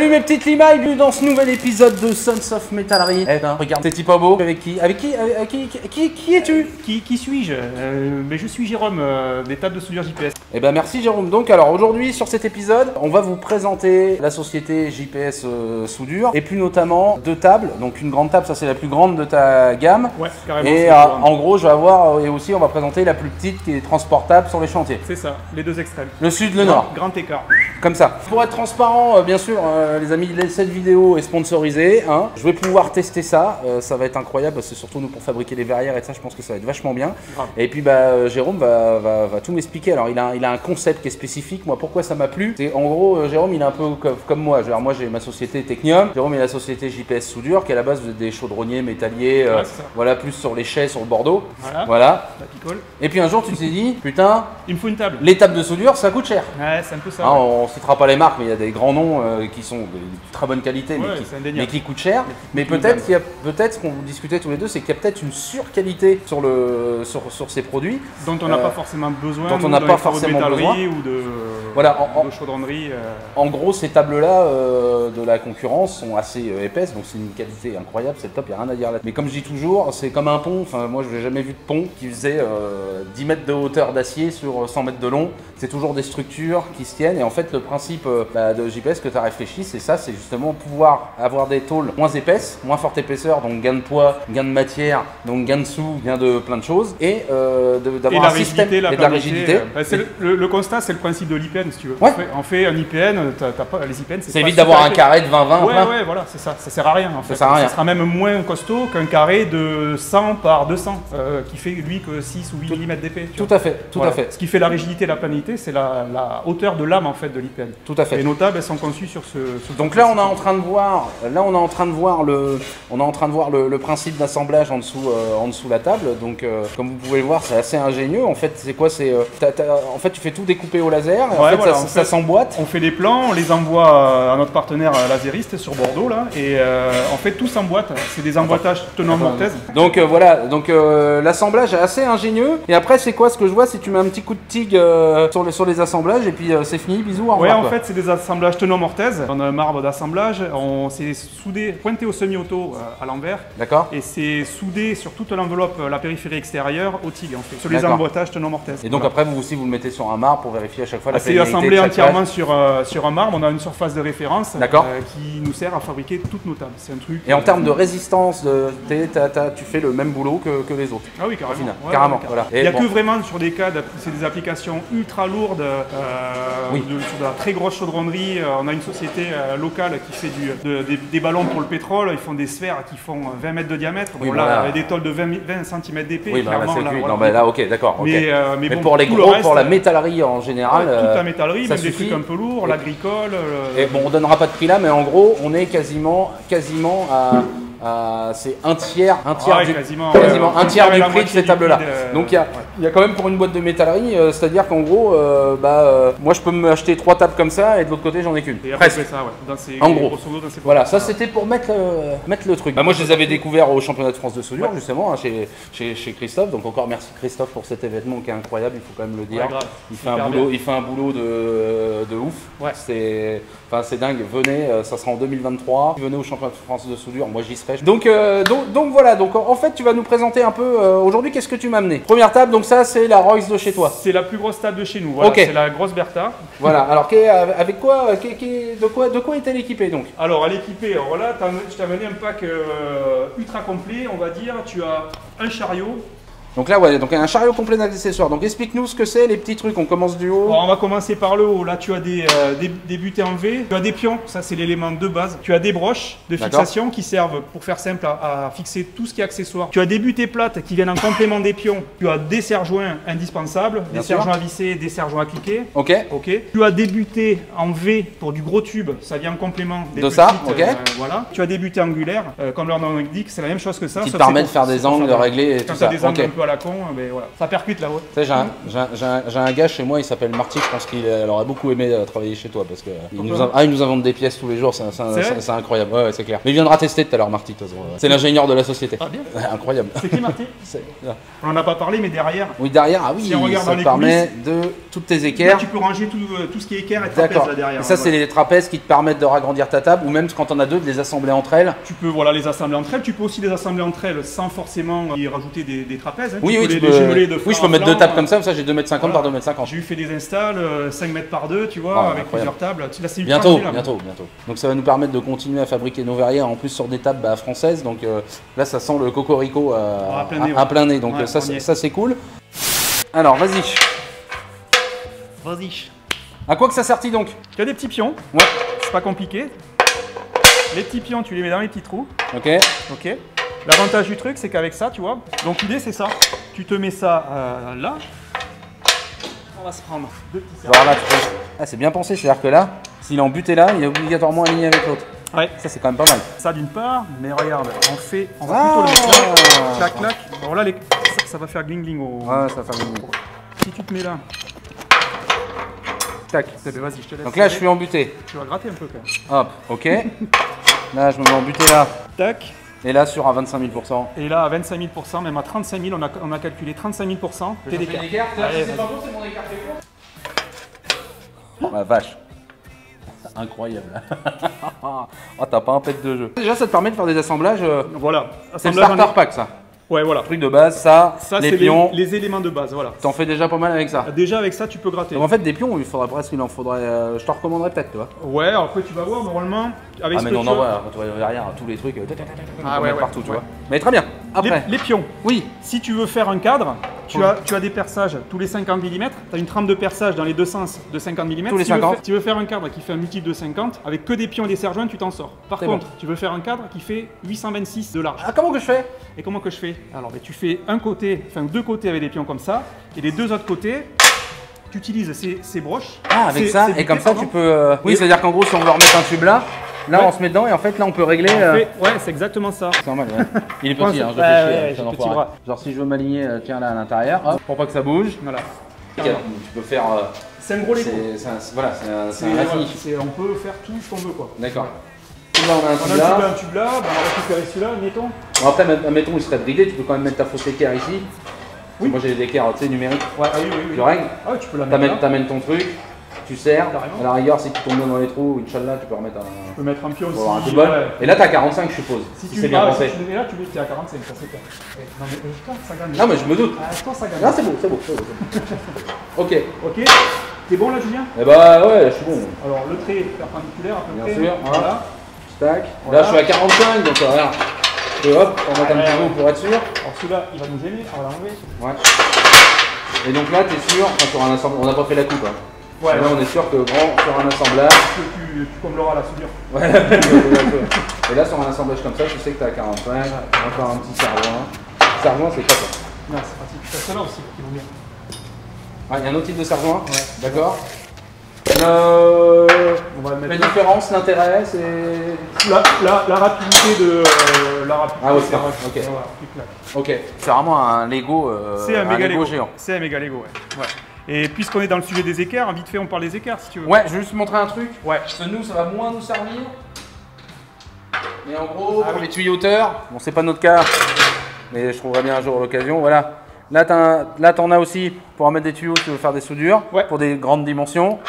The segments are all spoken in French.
Salut mes petites limailles, bienvenue dans ce nouvel épisode de Sons of Metallery. Eh ben, regarde, t'es pas beau. Avec qui es-tu? Qui suis-je? Mais je suis Jérôme, des tables de soudure JPS. Eh ben merci Jérôme. Donc alors aujourd'hui sur cet épisode, on va vous présenter la société JPS Soudure et plus notamment deux tables. Donc une grande table, ça c'est la plus grande de ta gamme. Ouais, carrément. Et en gros, je vais avoir et aussi on va présenter la plus petite qui est transportable sur les chantiers. C'est ça, les deux extrêmes. Le sud, le nord. Grand écart. Comme ça. Pour être transparent, bien sûr, les amis, cette vidéo est sponsorisée. Hein. Je vais pouvoir tester ça. Ça va être incroyable. C'est surtout nous pour fabriquer les verrières et ça, je pense que ça va être vachement bien. Grave. Et puis, Jérôme va tout m'expliquer. Alors, il a un concept qui est spécifique. Moi, pourquoi ça m'a plu? C'est en gros, Jérôme, il est un peu comme moi. Alors, moi, j'ai ma société Technium. Jérôme, il a la société JPS Soudure, qui est à la base des chaudronniers métalliers. Voilà, plus sur les chais, sur le Bordeaux. Voilà. La picole. Et puis un jour, tu t'es dit, putain, il me faut une table. Les tables de soudure, ça coûte cher. Ouais, c'est un peu ça. Hein, on citera pas les marques, mais il y a des grands noms qui sont de très bonne qualité, mais qui coûtent cher. Mais peut-être qu'il y a, ce qu'on discutait tous les deux, c'est qu'il y a peut-être une surqualité sur ces produits. Dont on n'a pas forcément besoin. Dont on n'a pas forcément besoin. Ou de, voilà, de chaudronnerie. En gros, ces tables-là de la concurrence sont assez épaisses, donc c'est une qualité incroyable, c'est top, il n'y a rien à dire là. Mais comme je dis toujours, c'est comme un pont. Enfin, moi, je n'ai jamais vu de pont qui faisait 10 mètres de hauteur d'acier sur 100 mètres de long. C'est toujours des structures qui se tiennent et en fait le principe de JPS que tu as réfléchi, c'est ça, c'est justement pouvoir avoir des tôles moins épaisses, moins forte épaisseur, donc gain de poids, gain de matière, donc gain de sous, gain de plein de choses et d'avoir un système et de la rigidité. Le constat, c'est le principe de l'IPN si tu veux. Ouais. On fait un IPN, les IPN c'est évite d'avoir un carré de 20-20. Ouais, voilà, c'est ça, ça sert à rien en fait. Ça sert à rien. Ça sera même moins costaud qu'un carré de 100 par 200 qui fait lui que 6 ou 8 mm d'épais. Tout à fait, tout à fait. Ce qui fait la rigidité et la planité, c'est la hauteur de lame en fait de l'IPN. Tout à fait. Et nos tables elles sont conçues sur ce. Donc là on est en train de voir, le principe d'assemblage en dessous la table. Donc comme vous pouvez le voir, c'est assez ingénieux. En fait, c'est quoi? C'est en fait tu fais tout découper au laser. Et ouais, en fait, ça s'emboîte. On fait des plans, on les envoie à notre partenaire lasériste sur Bordeaux là, et en fait tout s'emboîte. C'est des emboîtages tenant mortaise. Donc voilà, donc l'assemblage est assez ingénieux. Et après c'est quoi ce que je vois? Si tu mets un petit coup de TIG sur les assemblages et puis c'est fini, bisous, au revoir. Ouais, en fait c'est des assemblages tenant mortaise. On a un marbre d'assemblage, on s'est soudé, pointé au semi-auto à l'envers. D'accord. Et c'est soudé sur toute l'enveloppe, la périphérie extérieure au TIG en fait, sur les emboîtages tenant mortaise. Et donc après vous aussi vous le mettez sur un marbre pour vérifier à chaque fois la pérennité. C'est assemblé entièrement sur un marbre, on a une surface de référence qui nous sert à fabriquer toutes nos tables. C'est un truc. Et en termes de résistance, tu fais le même boulot que les autres. Ah oui, carrément. Carrément. Voilà. Il n'y a que vraiment sur des cas, c'est des applications ultra lourdes, sur de la très grosse chaudronnerie. On a une société locale qui fait des ballons pour le pétrole, ils font des sphères qui font 20 mètres de diamètre. Bon, là, des tôles de 20 cm d'épais. Oui, là, ok, d'accord. Okay. Mais bon, pour les gros, pour la métallerie en général. Toute la métallerie, même des suffit. trucs un peu lourds, l'agricole. Et bon, on donnera pas de prix là, mais en gros, on est quasiment c'est un tiers un tiers du prix de ces tables-là. Donc il y a quand même pour une boîte de métallerie, c'est-à-dire qu'en gros, moi je peux m'acheter 3 tables comme ça et de l'autre côté j'en ai qu'une. Presque ça, en gros. Voilà, ça c'était pour mettre le truc. Moi je les avais découverts au championnat de France de soudure justement hein, chez Christophe. Donc encore merci Christophe pour cet événement qui est incroyable, il faut quand même le dire. Il fait un boulot de ouf. Ouais. C'est dingue. Venez, ça sera en 2023. Venez au championnat de France de soudure, moi j'y serai. Donc voilà, donc en fait tu vas nous présenter un peu aujourd'hui qu'est-ce que tu m'as amené. Première table, donc ça c'est la Royce de chez toi. C'est la plus grosse table de chez nous, voilà, okay. C'est la grosse Bertha. Voilà, alors avec quoi, de quoi est-elle équipée donc? Alors elle est équipée, alors là je t'ai amené un pack ultra complet, on va dire, tu as un chariot. Donc là, ouais, donc un chariot complet d'accessoires. Donc explique-nous ce que c'est, les petits trucs. On commence du haut. Alors, on va commencer par le haut. Là, tu as des butées en V. Tu as des pions. Ça, c'est l'élément de base. Tu as des broches de fixation qui servent, pour faire simple, à fixer tout ce qui est accessoire. Tu as des butées plates qui viennent en complément des pions. Tu as des serre-joints indispensables, des serre-joints à visser, des serre-joints à cliquer. Ok. Tu as des butées en V pour du gros tube. Ça vient en complément des petites. Voilà. Tu as des butées angulaires. Comme leur nom l'indique, c'est la même chose que ça. Qui te permet de faire des angles, de régler et tout ça. Des angles un peu à la con, mais voilà, ça percute là-haut. Tu sais, j'ai un gars chez moi, il s'appelle Marty, je pense qu'il aurait beaucoup aimé travailler chez toi parce que il nous invente des pièces tous les jours, c'est incroyable, ouais, c'est clair. Mais il viendra tester tout à l'heure, Marty, c'est l'ingénieur de la société. Ah bien. Ouais, incroyable. C'est qui Marty? On en a pas parlé, mais derrière. Oui, derrière, ah oui, si on regarde ça dans les permet de toutes tes équerres. Là, tu peux ranger tout ce qui est équerre et trapèze là derrière. Et ça, c'est les trapèzes qui te permettent de ragrandir ta table ou même quand on a deux, de les assembler entre elles. Tu peux les assembler entre elles, tu peux aussi les assembler entre elles sans forcément y rajouter des trapèzes. Hein. Oui, tu peux les jumeler de oui, je peux mettre deux tables comme ça j'ai 2,50 m par 2,50 m. J'ai fait des installs 5 mètres par 2, tu vois, avec plusieurs tables. Là, c'est bientôt. Donc ça va nous permettre de continuer à fabriquer nos verrières en plus sur des tables françaises. Donc là, ça sent le cocorico à plein nez. Donc ça c'est cool. Alors, vas-y. À quoi que ça sert-il donc? Tu as des petits pions. Ouais. C'est pas compliqué. Les petits pions, tu les mets dans les petits trous. Ok. L'avantage du truc, c'est qu'avec ça, tu vois. Donc l'idée, c'est ça. Tu te mets ça là. On va se prendre deux petits cercles. Voilà, c'est bien pensé. C'est-à-dire que là, s'il est en but et là, il est obligatoirement aligné avec l'autre. Ouais. Ça, c'est quand même pas mal. Ça d'une part, mais regarde, on va plutôt le mettre là. Clac, clac. Alors là, ça va faire gling gling au. Ouais, ça va faire gling gling. Si tu te mets là. Tac. Vas-y, je te laisse. Donc là, je suis embuté. Tu vas gratter un peu quand même. Hop, ok. Là, je me mets embuté là. Tac. Et là, sur à 25 000 %. Et là, à 25 000 %, même à 35 000, on a calculé 35 000 %. T'es d'écart. C'est pas bon, c'est mon écart. Oh la vache. Incroyable. Oh, t'as pas un pet de jeu. Déjà, ça te permet de faire des assemblages. Voilà. C'est le starter pack, ça. Ouais, voilà. Truc de base, ça les pions. Les éléments de base, voilà. T'en fais déjà pas mal avec ça. Déjà avec ça, tu peux gratter. Donc en fait, des pions, il faudrait presque, je te recommanderais peut-être, tu vois. Ouais, après tu vas voir, normalement, avec ce que tu quand tu vas derrière, tous les trucs, partout, tu vois. Mais très bien. Après. Les pions. Oui. Si tu veux faire un cadre, tu as des perçages tous les 50 mm. Tu as une trame de perçage dans les deux sens de 50 mm. Tous les 50. Si tu veux faire un cadre qui fait un multiple de 50, avec que des pions et des serre-joints, tu t'en sors. Par contre, tu veux faire un cadre qui fait 826 de large. Ah, comment que je fais? Et comment que je fais? Alors, tu fais deux côtés avec des pions comme ça, et les deux autres côtés, tu utilises ces broches. Ah, avec ça, et comme ça, tu peux. Oui, c'est-à-dire qu'en gros, si on veut remettre un tube là, on se met dedans, et en fait, là, on peut régler. Ouais, c'est exactement ça. C'est normal, ouais. Il est petit, je fais chier. Petit bras. Genre, si je veux m'aligner, tiens, là, à l'intérieur, pour pas que ça bouge. Voilà. Tu peux faire. C'est un gros Lego. Voilà, c'est un infini. On peut faire tout ce qu'on veut, quoi. D'accord. Là, on a un tube là, on va récupérer celui-là, mettons. Bon, après, mettons, il serait bridé, tu peux quand même mettre ta fausse équerre ici. Oui. Moi, j'ai des équerres, tu sais, numériques. Ouais, oui. Tu règles. Ah ouais, tu peux la mettre. T'amènes ton truc, tu serres. À la rigueur, si tu tombes dans les trous, Inch'Allah, tu peux remettre un. Tu peux mettre un pion aussi. Un tout bon. Et là, t'as 45, je suppose. Si c'est bien pensé. Et là, tu mets que t'es à 45, ça c'est clair. Non, mais je pense que ça gagne. Non, mais je me doute. Je pense que ça gagne. Non, c'est beau. Ok. T'es bon là, Julien? Eh bah ouais, je suis bon. Alors, le trait perpendiculaire à peu près. Bien sûr, voilà. Tac. Là, je suis à 45, donc regarde. Et hop, on va mettre un petit peu pour être sûr. Alors celui-là, il va nous gêner, on va l'enlever. Ouais. Et donc là, t'es sûr, sur un assemblage, on n'a pas fait la coupe. Hein. Ouais. Là, on est sûr que sur un assemblage. Tu combleras la soudure. Ouais. Et là, sur un assemblage comme ça, tu sais que t'es à 45. Encore un petit serre-joint. Serre-joint, c'est quoi ça? Non, c'est pratique. Tu as ceux-là aussi qui vont bien. Ah, il y a un autre type de serre-joint? Ouais. D'accord. On va mettre la différence, l'intérêt, c'est la rapidité de la rapidité. Ah ouais, c'est ok. Voilà, ok. C'est vraiment un Lego. C'est un méga Lego géant. C'est un méga Lego, ouais. Et puisqu'on est dans le sujet des écarts, vite fait, on parle des écarts si tu veux. Ouais, je vais juste montrer un truc. Ouais. Parce que nous, ça va moins nous servir. Mais en gros, pour les tuyauteurs, bon, c'est pas notre cas, mais je trouverai bien un jour l'occasion. Voilà. Là, t'en as aussi pour en mettre des tuyaux, tu veux faire des soudures, pour des grandes dimensions.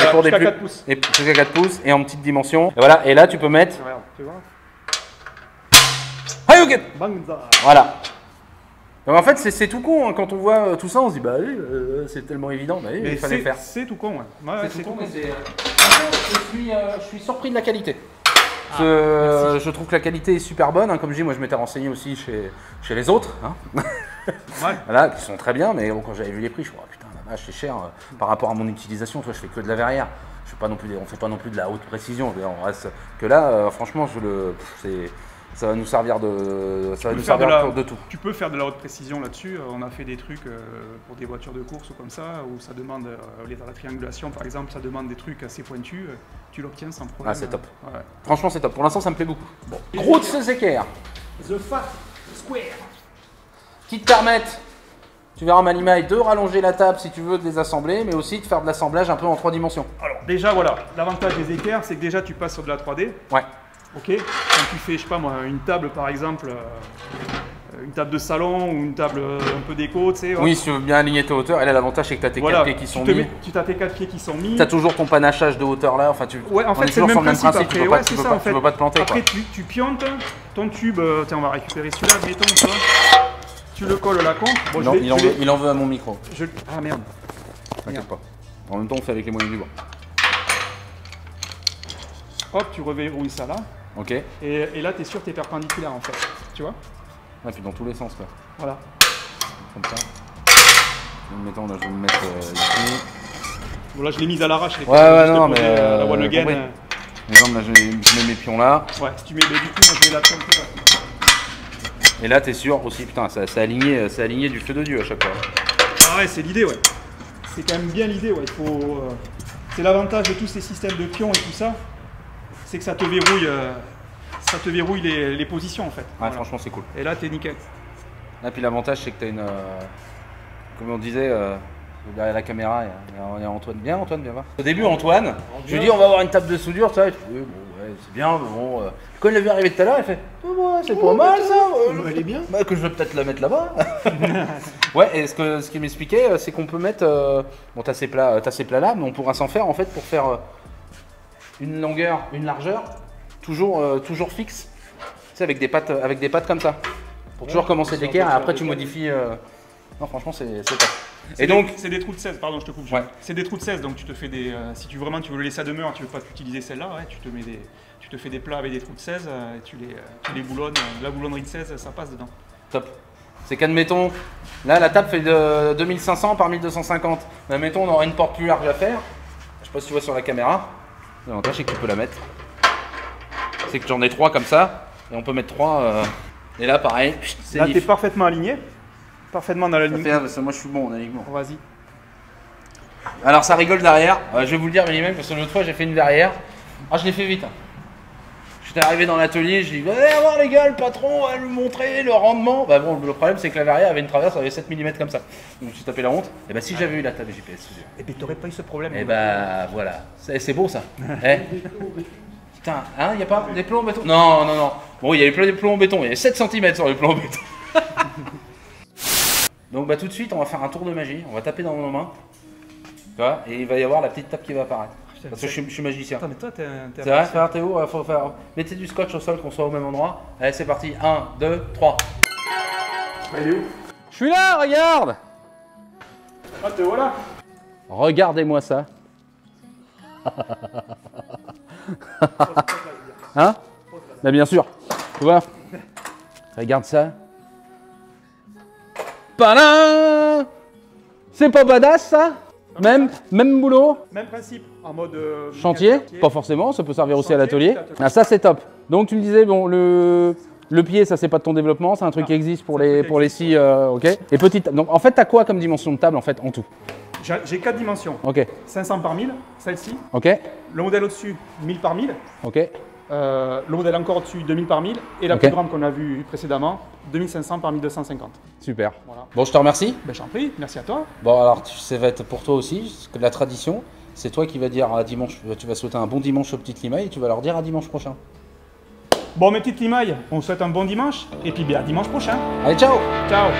Et pour des plus 4 pouces. Et jusqu'à 4 pouces et en petite dimension. Et voilà, et là tu peux mettre. Regarde, tu vois. Hayouket. Bangza. Voilà. Donc en fait, c'est tout con, hein. Quand on voit tout ça, on se dit bah oui, c'est tellement évident, bah oui, il fallait le faire. C'est tout con, ouais. C'est tout con, mais je suis surpris de la qualité. Je trouve que la qualité est super bonne, hein. Comme je dis, moi je m'étais renseigné aussi chez les autres, hein. Voilà, qui sont très bien, mais bon, quand j'avais vu les prix, je me suis dit, oh, putain, la vache, c'est cher par rapport à mon utilisation. Toi, je fais que de la verrière. Je fais pas non plus, on fait pas non plus de la haute précision. On reste que là, franchement, ça va nous servir de tout. Tu peux faire de la haute précision là-dessus. On a fait des trucs pour des voitures de course ou comme ça, où ça demande la triangulation, par exemple, ça demande des trucs assez pointus. Tu l'obtiens sans problème. Ah, c'est top. Ouais. Franchement, c'est top. Pour l'instant, ça me plaît beaucoup. Bon. Gros de ces équerres. The Fat Square. Qui te permettent Tu verras Manimail de rallonger la table si tu veux de les assembler, mais aussi de faire de l'assemblage un peu en 3 dimensions. Alors déjà voilà, l'avantage des équerres, c'est que déjà tu passes sur de la 3D. Ouais. Ok. Quand tu fais, je sais pas moi, une table par exemple, une table de salon ou une table un peu déco, tu sais. Oui, si tu veux bien aligner tes hauteurs, et là l'avantage c'est que tu as tes 4 pieds qui sont mis. Tu as tes 4 pieds qui sont mis. Tu as toujours ton panachage de hauteur là, enfin tu. Ouais, en fait c'est le même principe. Après, tu peux pas te planter. Après tu piontes ton tube, tiens on va récupérer celui-là, mettons toi. Tu le colles là contre. Bon, non, il en veut à mon micro. Ah merde. T'inquiète pas. En même temps, on fait avec les moyens du bord. Hop, tu reverrouilles ça là. Ok. Et là, tu es sûr que tu es perpendiculaire en fait. Tu vois? Ouais, puis dans tous les sens quoi. Voilà. Comme ça. Mettons, là, je vais me mettre ici. Bon, là, je l'ai mise à l'arrache. Ouais, non, mais. La one again. Exemple, là, je mets mes pions là. Ouais, si tu mets. Mais du coup, moi, je mets la pion plus là. Et là, t'es sûr aussi, putain, c'est aligné du feu de Dieu à chaque fois. Ah ouais, c'est l'idée, ouais. C'est quand même bien l'idée, ouais. Il faut. C'est l'avantage de tous ces systèmes de pions et tout ça, c'est que ça te verrouille les positions en fait. Ouais, voilà. Franchement, c'est cool. Et là, t'es nickel. Là, puis l'avantage, c'est que t'as une. Comme on disait, derrière la caméra, il y a Antoine. Viens, Antoine, viens voir. Au début, Antoine, je lui dis, on va avoir une table de soudure, ça. Oui, bon, ouais, c'est bien, mais bon. Quand il l'a vu arriver tout à l'heure, il fait, oh, ouais, c'est pas mal ça. Elle est bien. Bah, que je vais peut-être la mettre là-bas. Ouais, et ce qu'il m'expliquait, c'est qu'on peut mettre. Bon, t'as ces plats là, mais on pourra s'en faire en fait pour faire une longueur, une largeur, toujours fixe. Tu sais, avec des pattes comme ça. Pour toujours commencer d'équerre et après tu modifies. Non, franchement, c'est top. Et donc, c'est des trous de 16, pardon, je te coupe. Ouais. C'est des trous de 16, donc tu te fais des. Si tu veux le laisser à demeure, tu veux pas utiliser celle-là, ouais, tu te fais des plats avec des trous de 16, et tu les boulonnes. La boulonnerie de 16, ça passe dedans. Top. C'est qu'admettons, là la table fait de 2500 par 1250. Mais admettons, on aura une porte plus large à faire. Je sais pas si tu vois sur la caméra. L'avantage, c'est que tu peux la mettre. C'est que j'en ai 3 comme ça, et on peut mettre 3. Et là, pareil, c'est là, tu es parfaitement aligné. Parfaitement dans l'alignement. Moi, je suis bon en alignement. Vas-y. Alors, ça rigole derrière. Je vais vous le dire, mais même parce que l'autre fois, j'ai fait une verrière. Ah, je l'ai fait vite. J'étais arrivé dans l'atelier, je dis, allez voir les gars, le patron va lui montrer le rendement. Bah bon, le problème, c'est que la verrière avait une traverse, elle avait 7 mm comme ça. Donc, je me suis tapé la honte. Et bah, si j'avais eu la table GPS. Et puis, t'aurais pas eu ce problème. Et bah, voilà. C'est beau ça. Putain, hein, il n'y a pas des plombs en béton? Non. Bon, il y a des plombs en béton, il y a 7 cm sur les plombs en béton. Donc bah tout de suite, on va faire un tour de magie, on va taper dans nos mains. Tu vois, et il va y avoir la petite table qui va apparaître. Parce que je suis magicien. Attends, mais toi, t'es c'est vrai, frère, t'es où? Faut faire. Mettez du scotch au sol, qu'on soit au même endroit. Allez, c'est parti. 1, 2, 3. Elle est où? Je suis là, regarde! Ah, te voilà! Regardez-moi ça. Hein? Bah bien sûr. Tu vois? Regarde ça. Padam! C'est pas badass ça? Même boulot? Même principe, en mode chantier? Pas forcément, ça peut servir aussi à l'atelier. Ah, ça c'est top. Donc tu me disais, bon, le pied, ça c'est pas de ton développement, c'est un truc qui existe pour les scies, ok. Et petite, donc en fait t'as quoi comme dimension de table en fait en tout? J'ai 4 dimensions. Ok. 500 par 1000, celle-ci. Ok. Le modèle au-dessus, 1000 par 1000. Ok. Le modèle encore au-dessus, 2000 par 1000. Et la plus grande qu'on a vue précédemment, 2500 par 1250. Super. Voilà. Bon, je te remercie. Ben, j'en prie, merci à toi. Bon, alors ça va être pour toi aussi, parce que la tradition, c'est toi qui vas dire à dimanche, tu vas souhaiter un bon dimanche aux petites limailles et tu vas leur dire à dimanche prochain. Bon, mes petites limailles, on souhaite un bon dimanche et puis bien à dimanche prochain. Allez, ciao! Ciao!